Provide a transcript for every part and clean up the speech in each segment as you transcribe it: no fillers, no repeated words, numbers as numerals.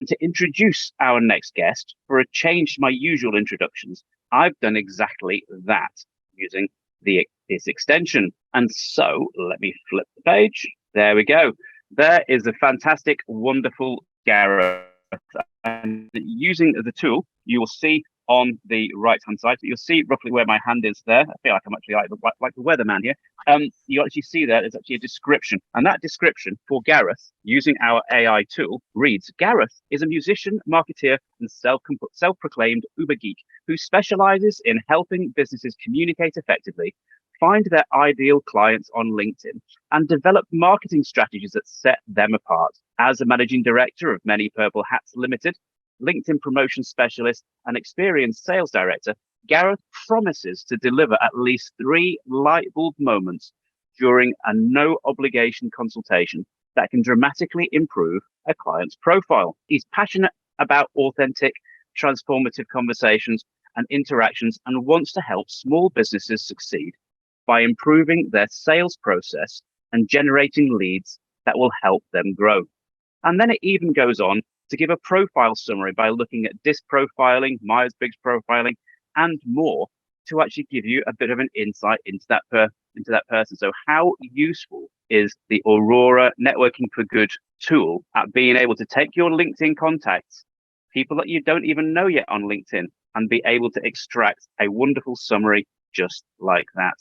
to introduce our next guest, for a change to my usual introductions, I've done exactly that using this extension. And so let me flip the page. There we go. There is a fantastic, wonderful Gareth. And using the tool, you will see on the right-hand side, you'll see roughly where my hand is there. I feel like I'm actually like the weatherman here. You actually see there's actually a description. And that description for Gareth, using our AI tool, reads, Gareth is a musician, marketeer, and self-proclaimed Uber geek who specializes in helping businesses communicate effectively, find their ideal clients on LinkedIn, and develop marketing strategies that set them apart. As a managing director of Many Purple Hats Limited, LinkedIn promotion specialist, and experienced sales director, Gareth promises to deliver at least 3 light bulb moments during a no obligation consultation that can dramatically improve a client's profile. He's passionate about authentic, transformative conversations and interactions and wants to help small businesses succeed by improving their sales process and generating leads that will help them grow. And then it even goes on to give a profile summary by looking at DISC profiling, Myers-Briggs profiling, and more, to actually give you a bit of an insight into that person. So how useful is the Aurora Networking for Good tool at being able to take your LinkedIn contacts, people that you don't even know yet on LinkedIn, and be able to extract a wonderful summary just like that.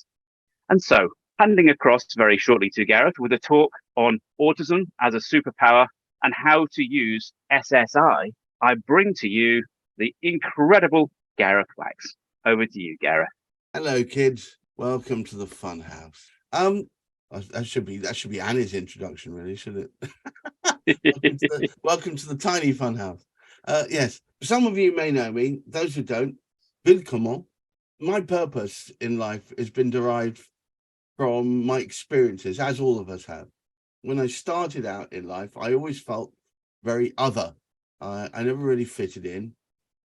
And so, handing across very shortly to Gareth with a talk on autism as a superpower and how to use SSI, I bring to you the incredible Gareth Wax. Over to you, Gareth. Hello, kids. Welcome to the Fun House. That should be Annie's introduction, really, shouldn't it? Welcome to the tiny Fun House. Yes, some of you may know me. Those who don't, willkommen. My purpose in life has been derived from my experiences, as all of us have. When I started out in life, I always felt very other. I never really fitted in,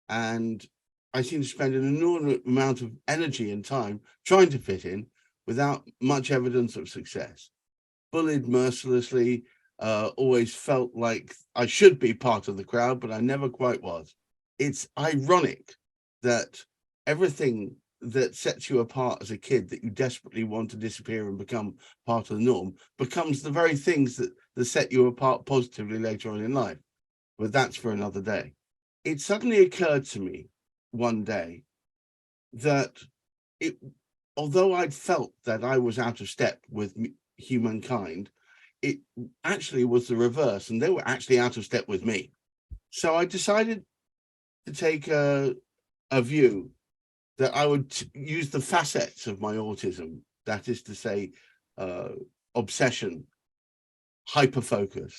and I seemed to spend an enormous amount of energy and time trying to fit in without much evidence of success. Bullied mercilessly, always felt like I should be part of the crowd, but I never quite was. It's ironic that everything that sets you apart as a kid, that you desperately want to disappear and become part of the norm, becomes the very things that set you apart positively later on in life. But that's for another day. It suddenly occurred to me one day that although I'd felt that I was out of step with humankind, it actually was the reverse, and they were actually out of step with me. So I decided to take a view that I would use the facets of my autism, that is to say, obsession, hyperfocus,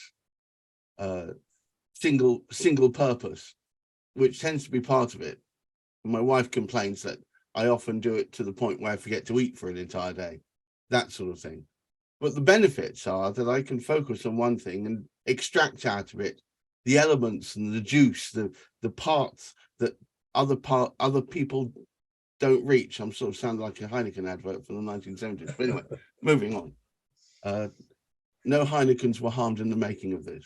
single purpose, which tends to be part of it. My wife complains that I often do it to the point where I forget to eat for an entire day, that sort of thing. But the benefits are that I can focus on one thing and extract out of it the elements and the juice, the parts that other people don't reach. I'm sort of sounding like a Heineken advert from the 1970s. But anyway, moving on. No Heinekens were harmed in the making of this.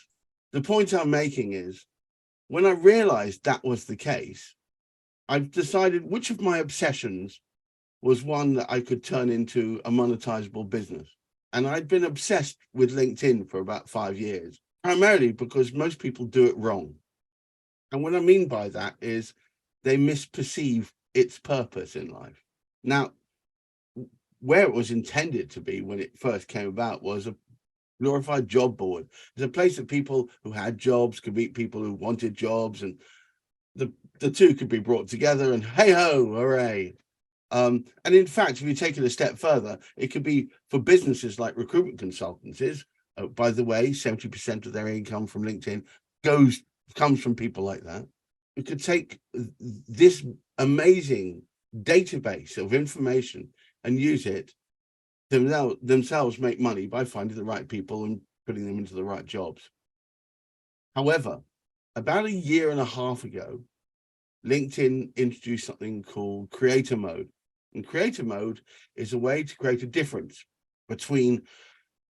The point I'm making is, when I realized that was the case, I've decided which of my obsessions was one that I could turn into a monetizable business. And I'd been obsessed with LinkedIn for about 5 years, primarily because most people do it wrong. And what I mean by that is they misperceive its purpose in life. Now, where it was intended to be when it first came about was a glorified job board. It's a place that people who had jobs could meet people who wanted jobs, and the two could be brought together, and hey ho, hooray. And in fact, if you take it a step further, it could be for businesses like recruitment consultancies. By the way, 70% of their income from LinkedIn comes from people like that. You could take this amazing database of information and use it themselves make money by finding the right people and putting them into the right jobs. However, about 1.5 years ago, LinkedIn introduced something called Creator Mode. And Creator Mode is a way to create a difference between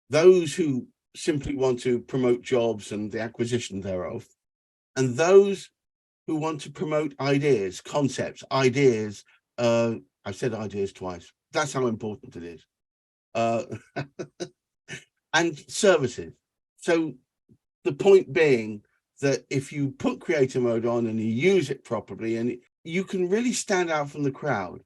those who simply want to promote jobs and the acquisition thereof, And those who want to promote ideas, concepts, ideas, I've said ideas twice. That's how important it is. And services. So the point being that if you put creator mode on and you use it properly, and you can really stand out from the crowd.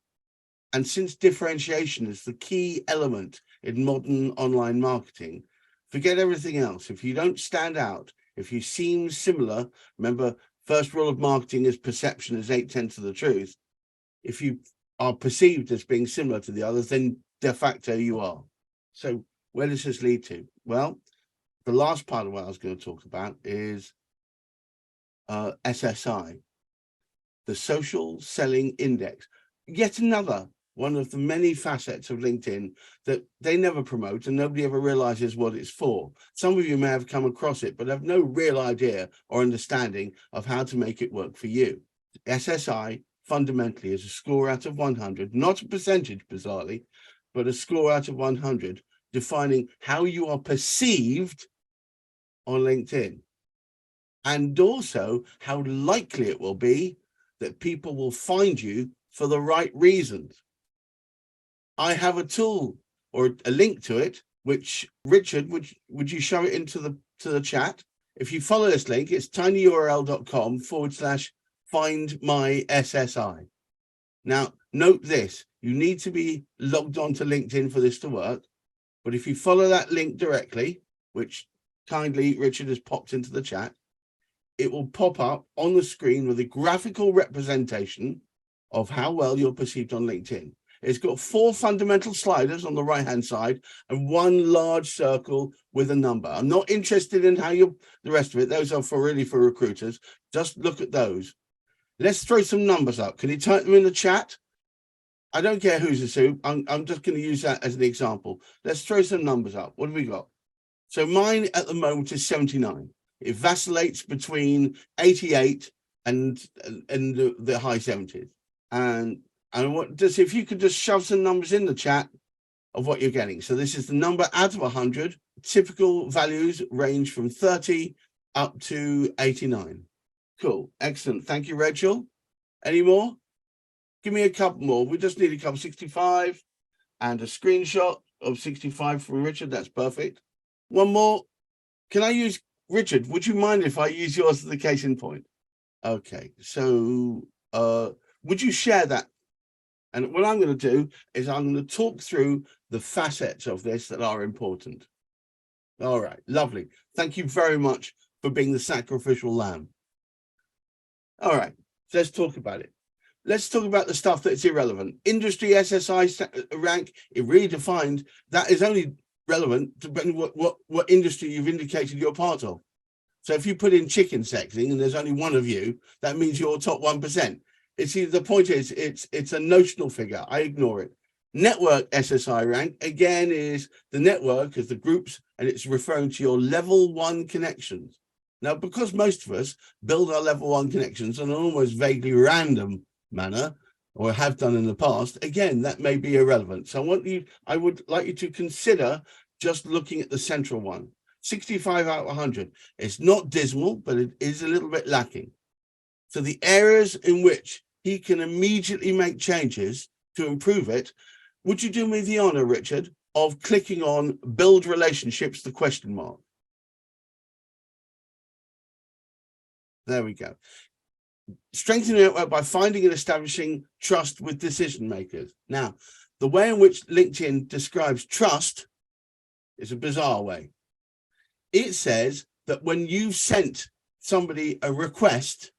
And since differentiation is the key element in modern online marketing, forget everything else. If you don't stand out, if you seem similar, remember, first rule of marketing is perception is 8/10 of the truth. If you are perceived as being similar to the others, then de facto you are. So where does this lead to? Well, the last part of what I was going to talk about is SSI, the Social Selling Index. Yet another one of the many facets of LinkedIn that they never promote and nobody ever realizes what it's for. Some of you may have come across it, but have no real idea or understanding of how to make it work for you. SSI fundamentally is a score out of 100, not a percentage, bizarrely, but a score out of 100, defining how you are perceived on LinkedIn, and also how likely it will be that people will find you for the right reasons. I have a tool or a link to it, which Richard, would you show it into the chat? If you follow this link, it's tinyurl.com/find my SSI. Now, note this, you need to be logged onto LinkedIn for this to work. But if you follow that link directly, which kindly Richard has popped into the chat, it will pop up on the screen with a graphical representation of how well you're perceived on LinkedIn. It's got 4 fundamental sliders on the right-hand side and 1 large circle with a number. I'm not interested in how the rest of it. Those are for recruiters. Just look at those. Let's throw some numbers up. Can you type them in the chat? I don't care who's a soup. I'm just going to use that as an example. Let's throw some numbers up. What have we got? So mine at the moment is 79. It vacillates between 88 and the high 70s. And if you could just shove some numbers in the chat of what you're getting. So this is the number out of 100. Typical values range from 30 up to 89. Cool. Excellent. Thank you, Rachel. Any more? Give me a couple more. We just need a couple. 65 and a screenshot of 65 from Richard. That's perfect. One more. Can I use Richard? Would you mind if I use yours as the case in point? Okay. So would you share that? And what I'm going to do is I'm going to talk through the facets of this that are important. All right. Lovely. Thank you very much for being the sacrificial lamb. All right. So let's talk about it. Let's talk about the stuff that's irrelevant. Industry SSI rank, it really defined, that is only relevant depending what industry you've indicated you're part of. So if you put in chicken sexing and there's only one of you, that means you're top 1%. The point is, it's a notional figure. I ignore it. Network SSI rank, again, is the network of the groups, and it's referring to your level 1 connections. Now, because most of us build our level 1 connections in an almost vaguely random manner, or have done in the past, again, that may be irrelevant. So I would like you to consider just looking at the central one. 65 out of 100. It's not dismal, but it is a little bit lacking. So the areas in which he can immediately make changes to improve it, would you do me the honor, Richard, of clicking on build relationships, the question mark? There we go. Strengthening the network by finding and establishing trust with decision makers. Now, the way in which LinkedIn describes trust is a bizarre way. It says that when you've sent somebody a request,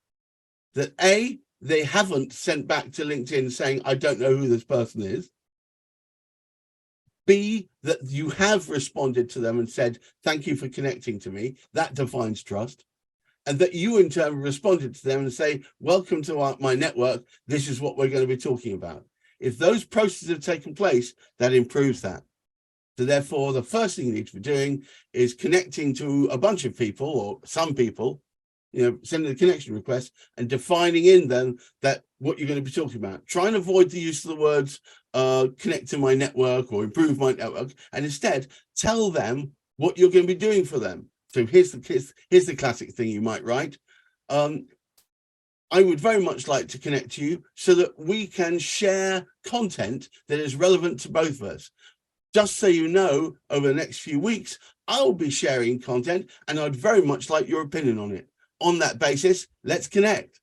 that A, they haven't sent back to LinkedIn saying, I don't know who this person is. B, that you have responded to them and said, thank you for connecting to me. That defines trust. And that you in turn responded to them and say, welcome to my network. This is what we're going to be talking about. If those processes have taken place, that improves that. So therefore, the first thing you need to be doing is connecting to a bunch of people or some people, sending a connection request and defining in them that what you're going to be talking about. Try and avoid the use of the words connect to my network or improve my network, and instead tell them what you're going to be doing for them. So here's the classic thing you might write. I would very much like to connect to you so that we can share content that is relevant to both of us. Just so you know, over the next few weeks, I'll be sharing content and I'd very much like your opinion on it. On that basis, let's connect.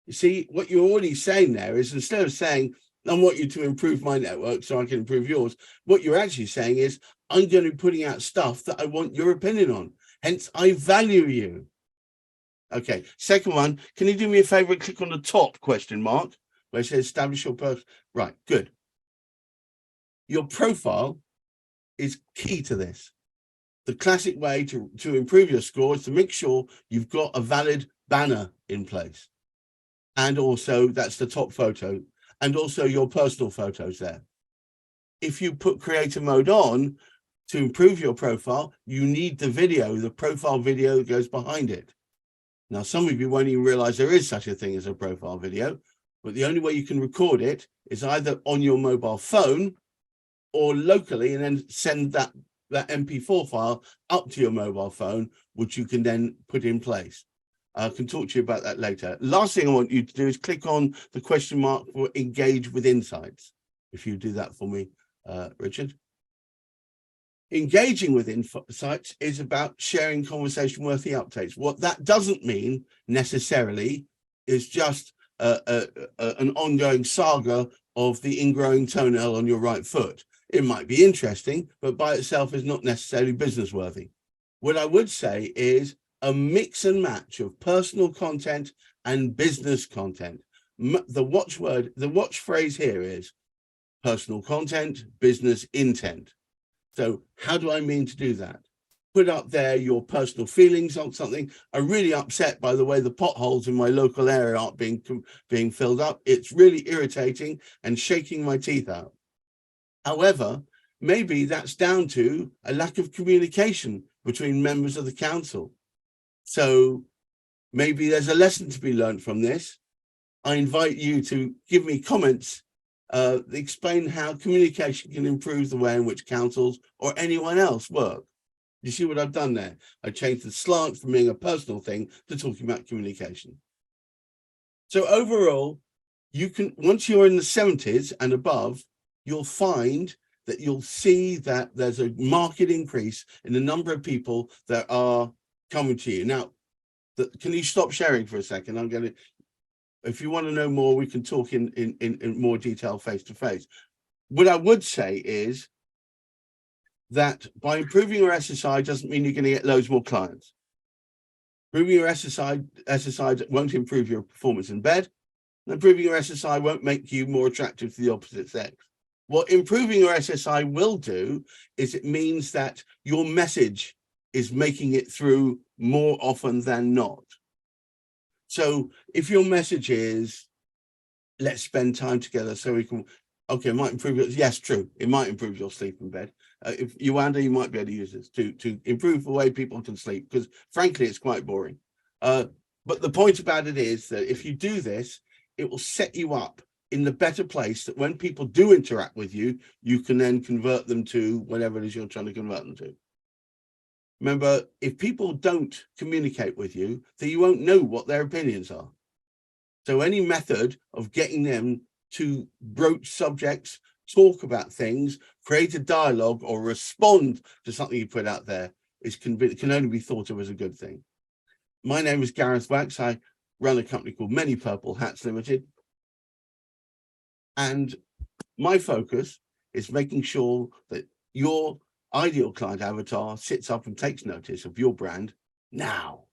You see, what you're already saying there is, instead of saying, I want you to improve my network so I can improve yours, what you're actually saying is, I'm going to be putting out stuff that I want your opinion on. Hence, I value you. Okay, second one, can you do me a favor and click on the top question mark where it says establish your person? Right, good. Your profile is key to this. The classic way to improve your score is to make sure you've got a valid banner in place. And also that's the top photo, and also your personal photos there. If you put creator mode on to improve your profile, you need the video, the profile video that goes behind it. Now, some of you won't even realize there is such a thing as a profile video, but the only way you can record it is either on your mobile phone or locally, and then send that MP4 file up to your mobile phone, which you can then put in place. I can talk to you about that later. Last thing I want you to do is click on the question mark for engage with insights. If you do that for me, Richard. Engaging with insights is about sharing conversation-worthy updates. What that doesn't mean necessarily is just an ongoing saga of the ingrowing toenail on your right foot. It might be interesting, but by itself is not necessarily business-worthy. What I would say is a mix and match of personal content and business content. The watch phrase here is personal content, business intent. So how do I mean to do that? Put up there your personal feelings on something. I'm really upset by the way the potholes in my local area aren't being filled up. It's really irritating and shaking my teeth out. However, maybe that's down to a lack of communication between members of the council. So maybe there's a lesson to be learned from this. I invite you to give me comments, explain how communication can improve the way in which councils or anyone else work. You see what I've done there? I changed the slant from being a personal thing to talking about communication. So overall, you can, once you're in the 70s and above, you'll find that you'll see that there's a marked increase in the number of people that are coming to you. Now, can you stop sharing for a second? I'm going to, if you want to know more, we can talk in more detail face to face. What I would say is that by improving your SSI doesn't mean you're going to get loads more clients. Improving your SSI won't improve your performance in bed. And improving your SSI won't make you more attractive to the opposite sex. What improving your SSI will do is it means that your message is making it through more often than not. So if your message is, let's spend time together so we can, okay, it might improve it. Yes, true. It might improve your sleep in bed. If you wonder, you might be able to use this to improve the way people can sleep, because frankly, it's quite boring. But the point about it is that if you do this, it will set you up in the better place that when people do interact with you, you can then convert them to whatever it is you're trying to convert them to. Remember, if people don't communicate with you, then you won't know what their opinions are. So any method of getting them to broach subjects, talk about things, create a dialogue, or respond to something you put out there can only be thought of as a good thing. My name is Gareth. I run a company called Many Purple Hats Limited. And my focus is making sure that your ideal client avatar sits up and takes notice of your brand now.